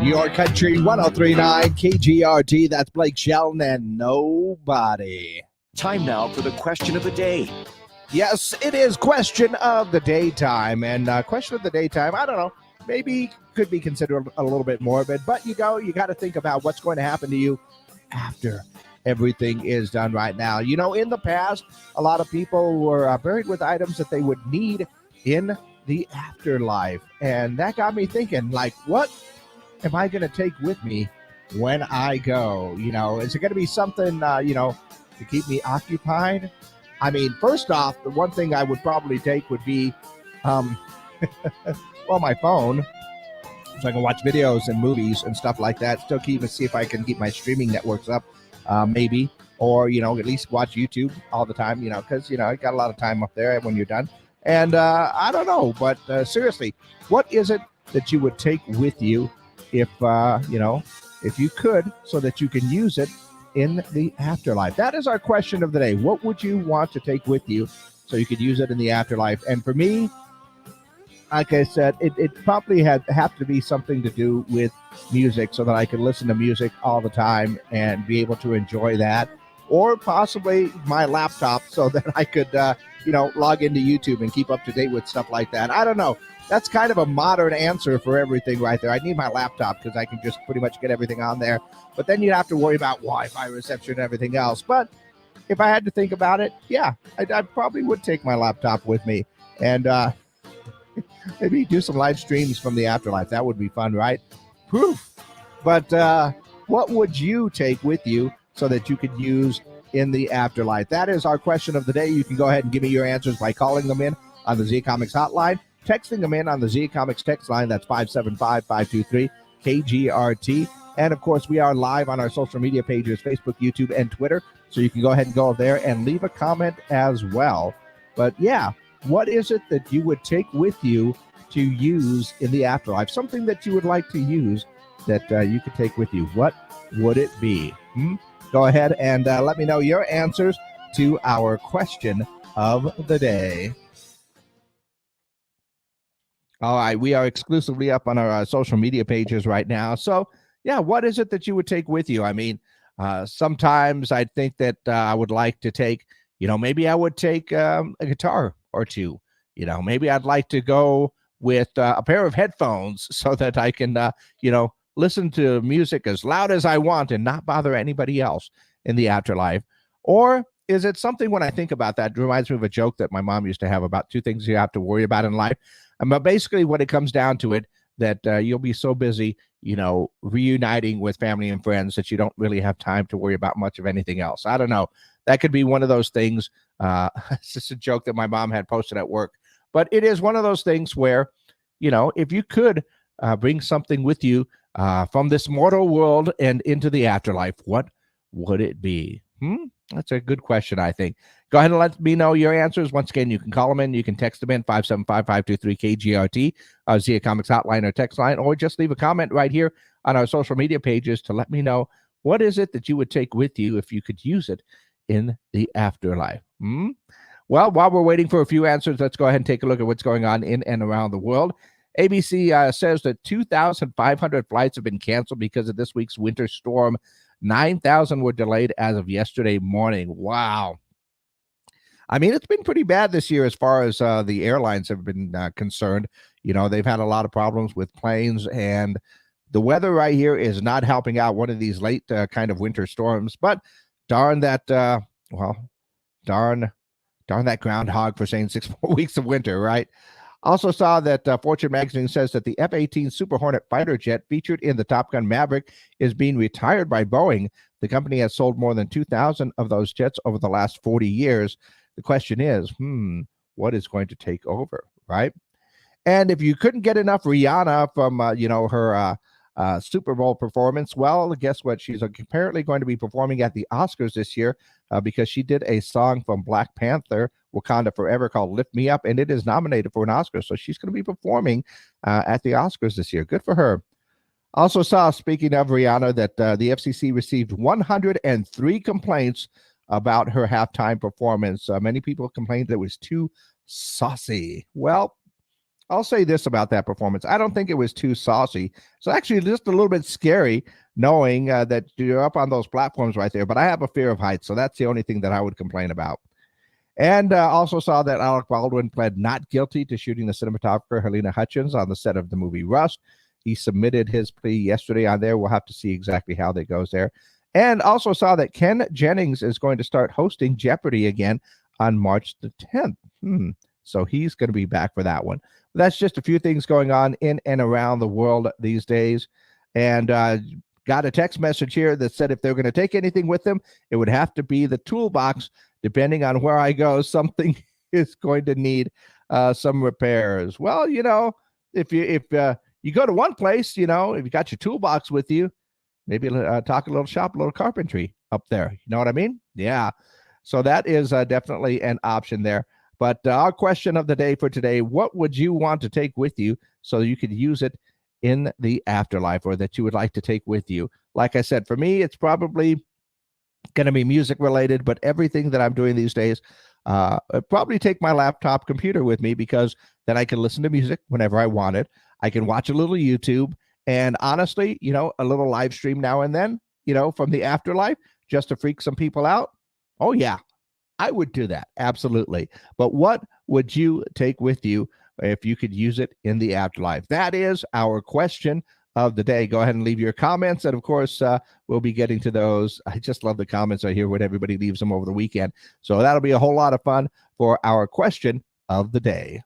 Your Country 1039 KGRT. That's Blake Shelton and Nobody. Time now for the question of the day. Yes, it is question of the daytime. And question of the daytime, I don't know, maybe could be considered a little bit morbid, but you got to think about what's going to happen to you after everything is done right now. You know, in the past, a lot of people were buried with items that they would need in the afterlife. And that got me thinking, like, what am I going to take with me when I go? You know, is it going to be something, to keep me occupied? I mean, first off, the one thing I would probably take would be, my phone, so I can watch videos and movies and stuff like that. Still see if I can keep my streaming networks up, maybe, or, at least watch YouTube all the time, because, I got a lot of time up there when you're done. And I don't know, but seriously, what is it that you would take with you if you could, so that you can use it in the afterlife? That is our question of the day. What would you want to take with you so you could use it in the afterlife? And for me, like I said, it probably have to be something to do with music, so that I could listen to music all the time and be able to enjoy that. Or possibly my laptop, so that I could, log into YouTube and keep up to date with stuff like that. I don't know. That's kind of a modern answer for everything right there. I need my laptop because I can just pretty much get everything on there. But then you'd have to worry about Wi-Fi reception and everything else. But if I had to think about it, yeah, I probably would take my laptop with me and maybe do some live streams from the afterlife. That would be fun, right? Proof. But what would you take with you so that you could use in the afterlife? That is our question of the day. You can go ahead and give me your answers by calling them in on the Z Comics hotline, texting them in on the Z Comics text line. That's 575-523-KGRT. And, of course, we are live on our social media pages, Facebook, YouTube, and Twitter. So you can go ahead and go there and leave a comment as well. But, yeah, what is it that you would take with you to use in the afterlife? Something that you would like to use that you could take with you. What would it be? Go ahead and let me know your answers to our question of the day. All right, we are exclusively up on our social media pages right now. So, yeah, what is it that you would take with you? I mean, sometimes I think that I would like to take, maybe I would take a guitar or two. Maybe I'd like to go with a pair of headphones so that I can, listen to music as loud as I want and not bother anybody else in the afterlife. Or is it something, when I think about that, it reminds me of a joke that my mom used to have about two things you have to worry about in life. But basically, when it comes down to it, that you'll be so busy, reuniting with family and friends that you don't really have time to worry about much of anything else. I don't know. That could be one of those things. It's just a joke that my mom had posted at work. But it is one of those things where, if you could bring something with you from this mortal world and into the afterlife, what would it be? That's a good question, I think. Go ahead and let me know your answers. Once again, you can call them in. You can text them in, 575-523-KGRT, Zia Comics hotline or text line, or just leave a comment right here on our social media pages to let me know what is it that you would take with you if you could use it in the afterlife. Well, while we're waiting for a few answers, let's go ahead and take a look at what's going on in and around the world. ABC says that 2,500 flights have been canceled because of this week's winter storm. 9,000 were delayed as of yesterday morning. Wow. I mean, it's been pretty bad this year as far as the airlines have been concerned. They've had a lot of problems with planes, and the weather right here is not helping out one of these late kind of winter storms. But darn that, darn that groundhog for saying 6 more weeks of winter, right? Also saw that Fortune magazine says that the F-18 Super Hornet fighter jet featured in the Top Gun Maverick is being retired by Boeing. The company has sold more than 2,000 of those jets over the last 40 years. The question is, what is going to take over, right? And if you couldn't get enough Rihanna from, her Super Bowl performance, well, guess what? She's apparently going to be performing at the Oscars this year because she did a song from Black Panther, Wakanda Forever, called Lift Me Up, and it is nominated for an Oscar. So she's going to be performing at the Oscars this year. Good for her. Also saw, speaking of Rihanna, that the FCC received 103 complaints about her halftime performance. Many people complained that it was too saucy. Well, I'll say this about that performance. I don't think it was too saucy. It's actually just a little bit scary knowing that you're up on those platforms right there. But I have a fear of heights, so that's the only thing that I would complain about. And also saw that Alec Baldwin pled not guilty to shooting the cinematographer Helena Hutchins on the set of the movie Rust. He submitted his plea yesterday on there. We'll have to see exactly how that goes there. And also saw that Ken Jennings is going to start hosting Jeopardy again on March the 10th. So he's going to be back for that one. That's just a few things going on in and around the world these days. And got a text message here that said if they're going to take anything with them, it would have to be the toolbox. Depending on where I go, something is going to need some repairs. Well, if you go to one place, if you got your toolbox with you, maybe talk a little shop, a little carpentry up there. You know what I mean? Yeah. So that is definitely an option there. But our question of the day for today, what would you want to take with you so you could use it in the afterlife, or that you would like to take with you? Like I said, for me, it's probably going to be music related, but everything that I'm doing these days, I'd probably take my laptop computer with me, because then I can listen to music whenever I want it. I can watch a little YouTube, and honestly, a little live stream now and then, from the afterlife, just to freak some people out. Oh yeah, I would do that. Absolutely. But what would you take with you if you could use it in the afterlife? That is our question of the day. Go ahead and leave your comments. And of course, we'll be getting to those. I just love the comments I hear when everybody leaves them over the weekend. So that'll be a whole lot of fun for our question of the day.